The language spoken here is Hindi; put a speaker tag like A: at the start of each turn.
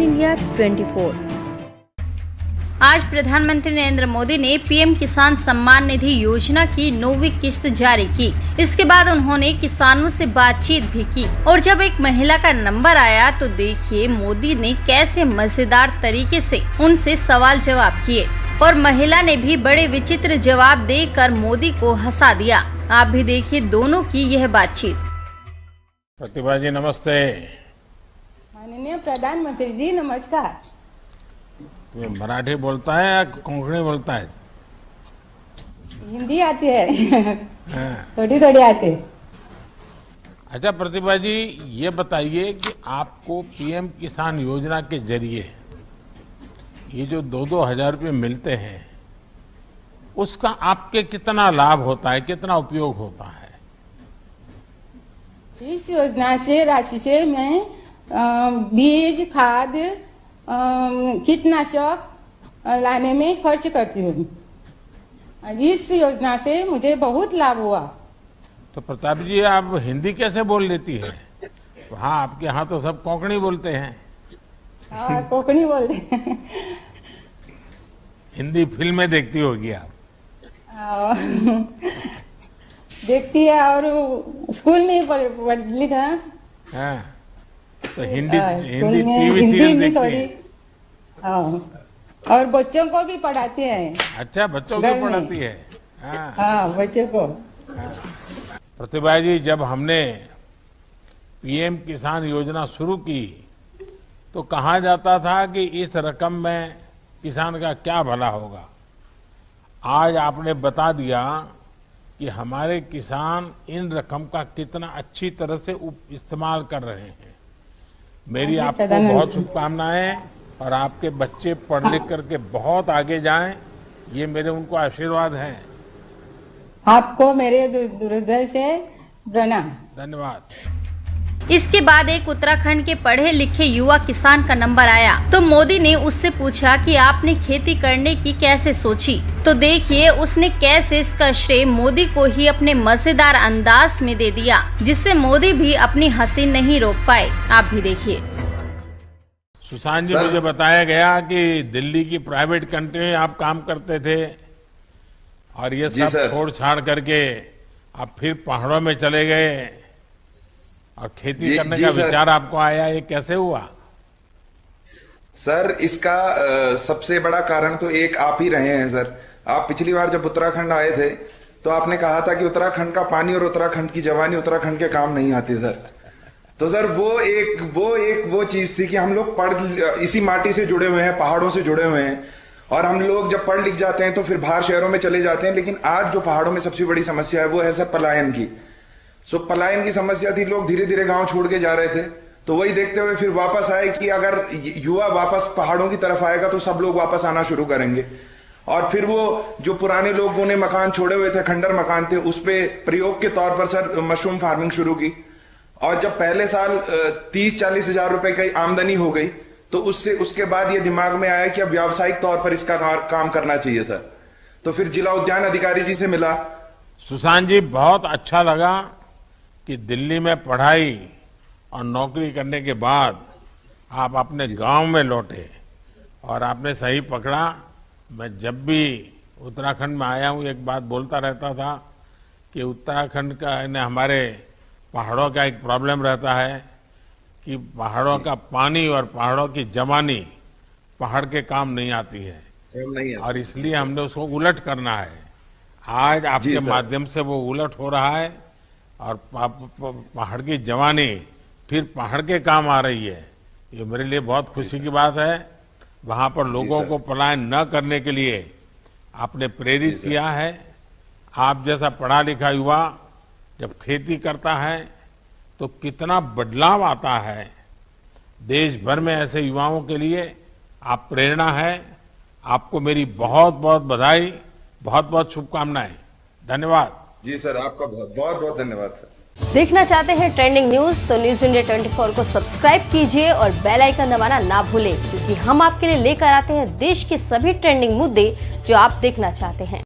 A: इंडिया 24।
B: आज प्रधानमंत्री नरेंद्र मोदी ने पीएम किसान सम्मान निधि योजना की 9वीं किस्त जारी की। इसके बाद उन्होंने किसानों से बातचीत भी की और जब एक महिला का नंबर आया तो देखिए मोदी ने कैसे मजेदार तरीके से उनसे सवाल जवाब किए और महिला ने भी बड़े विचित्र जवाब देकर मोदी को हंसा दिया। आप भी देखिए दोनों की यह बातचीत।
C: प्रतिभा जी नमस्ते।
D: माननीय प्रधानमंत्री जी नमस्कार।
C: तुम्हें मराठी बोलता है या कोंकणी बोलता है?
D: हिंदी आती है
C: हाँ।
D: थोड़ी थोड़ी आती है।
C: अच्छा प्रतिभा जी, ये बताइए कि आपको पीएम किसान योजना के जरिए ये जो 2-2 हजार रुपये मिलते हैं उसका आपके कितना लाभ होता है, कितना उपयोग होता है?
D: इस योजना से राशि से मैं बीज, खाद, कीटनाशक लाने में खर्च करती हूँ। इस योजना से मुझे बहुत लाभ हुआ।
C: तो प्रताप जी आप हिंदी कैसे बोल लेती है? वहाँ आपके यहाँ तो सब कोंकणी बोलते हैं।
D: और कोंकणी बोल रहे हैं।
C: हिंदी फिल्में देखती होगी आप?
D: देखती है और स्कूल में पढ़ लिखा।
C: हाँ, तो हिंदी
D: स्कूल में
C: टीवी
D: हिंदी
C: सीरियल
D: भी
C: देखती
D: थोड़ी।
C: है?
D: और बच्चों को भी पढ़ाते हैं।
C: अच्छा, बच्चों को पढ़ाती है?
D: हाँ, बच्चों को।
C: प्रतिभा जी, जब हमने पीएम किसान योजना शुरू की तो कहा जाता था कि इस रकम में किसान का क्या भला होगा। आज आपने बता दिया कि हमारे किसान इन रकम का कितना अच्छी तरह से इस्तेमाल कर रहे हैं। मेरी आपको बहुत शुभकामनाएं और आपके बच्चे पढ़ लिख करके बहुत आगे जाएं, ये मेरे उनको आशीर्वाद हैं।
D: आपको मेरे हृदय से प्रणाम।
C: धन्यवाद।
B: इसके बाद एक उत्तराखंड के पढ़े लिखे युवा किसान का नंबर आया तो मोदी ने उससे पूछा कि आपने खेती करने की कैसे सोची। तो देखिए उसने कैसे इसका श्रेय मोदी को ही अपने मजेदार अंदाज में दे दिया, जिससे मोदी भी अपनी हंसी नहीं रोक पाए। आप भी देखिए।
C: सुशांत जी, मुझे बताया गया कि दिल्ली की प्राइवेट कंपनी में आप काम करते थे और ये सब छोड़ छाड़ करके आप फिर पहाड़ों में चले गए और खेती करने का विचार आपको आया, ये कैसे हुआ?
E: सर, इसका सबसे बड़ा कारण तो एक आप ही रहे हैं सर। आप पिछली बार जब उत्तराखंड आए थे तो आपने कहा था कि उत्तराखंड का पानी और उत्तराखंड की जवानी उत्तराखंड के काम नहीं आती सर। तो सर वो चीज थी कि हम लोग इसी माटी से जुड़े हुए हैं, पहाड़ों से जुड़े हुए हैं और हम लोग जब पढ़ लिख जाते हैं तो फिर बाहर शहरों में चले जाते हैं। लेकिन आज जो पहाड़ों में सबसे बड़ी समस्या है वो है सर पलायन की। पलायन की समस्या थी, लोग धीरे धीरे गांव छोड़ के जा रहे थे। तो वही देखते हुए फिर वापस आए कि अगर युवा वापस पहाड़ों की तरफ आएगा तो सब लोग वापस आना शुरू करेंगे। और फिर वो जो पुराने लोगों ने मकान छोड़े हुए थे, खंडर मकान थे, उस पे प्रयोग के तौर पर सर मशरूम फार्मिंग शुरू की। और जब पहले साल 30-40 हजार रुपए की आमदनी हो गई तो उसके बाद ये दिमाग में आया कि अब व्यावसायिक तौर पर इसका काम करना चाहिए सर। तो फिर जिला उद्यान अधिकारी जी से मिला।
C: सुशांत जी, बहुत अच्छा लगा कि दिल्ली में पढ़ाई और नौकरी करने के बाद आप अपने गांव में लौटे और आपने सही पकड़ा। मैं जब भी उत्तराखंड में आया हूं एक बात बोलता रहता था कि उत्तराखंड का हमारे पहाड़ों का एक प्रॉब्लम रहता है कि पहाड़ों का पानी और पहाड़ों की जवानी पहाड़ के काम नहीं आती है और इसलिए हमने उसको उलट करना है। आज आपके माध्यम से वो उलट हो रहा है और पहाड़ की जवानी फिर पहाड़ के काम आ रही है। ये मेरे लिए बहुत खुशी की बात है। वहां पर लोगों को पलायन न करने के लिए आपने प्रेरित किया है। आप जैसा पढ़ा लिखा युवा जब खेती करता है तो कितना बदलाव आता है। देश भर में ऐसे युवाओं के लिए आप प्रेरणा है। आपको मेरी बहुत बहुत बधाई, बहुत बहुत शुभकामनाएं। धन्यवाद।
E: जी सर, आपका बहुत बहुत धन्यवाद सर।
A: देखना चाहते हैं ट्रेंडिंग न्यूज तो न्यूज इंडिया 24 को सब्सक्राइब कीजिए और बेल आइकन दबाना ना भूलें, क्योंकि हम आपके लिए लेकर आते हैं देश के सभी ट्रेंडिंग मुद्दे जो आप देखना चाहते हैं।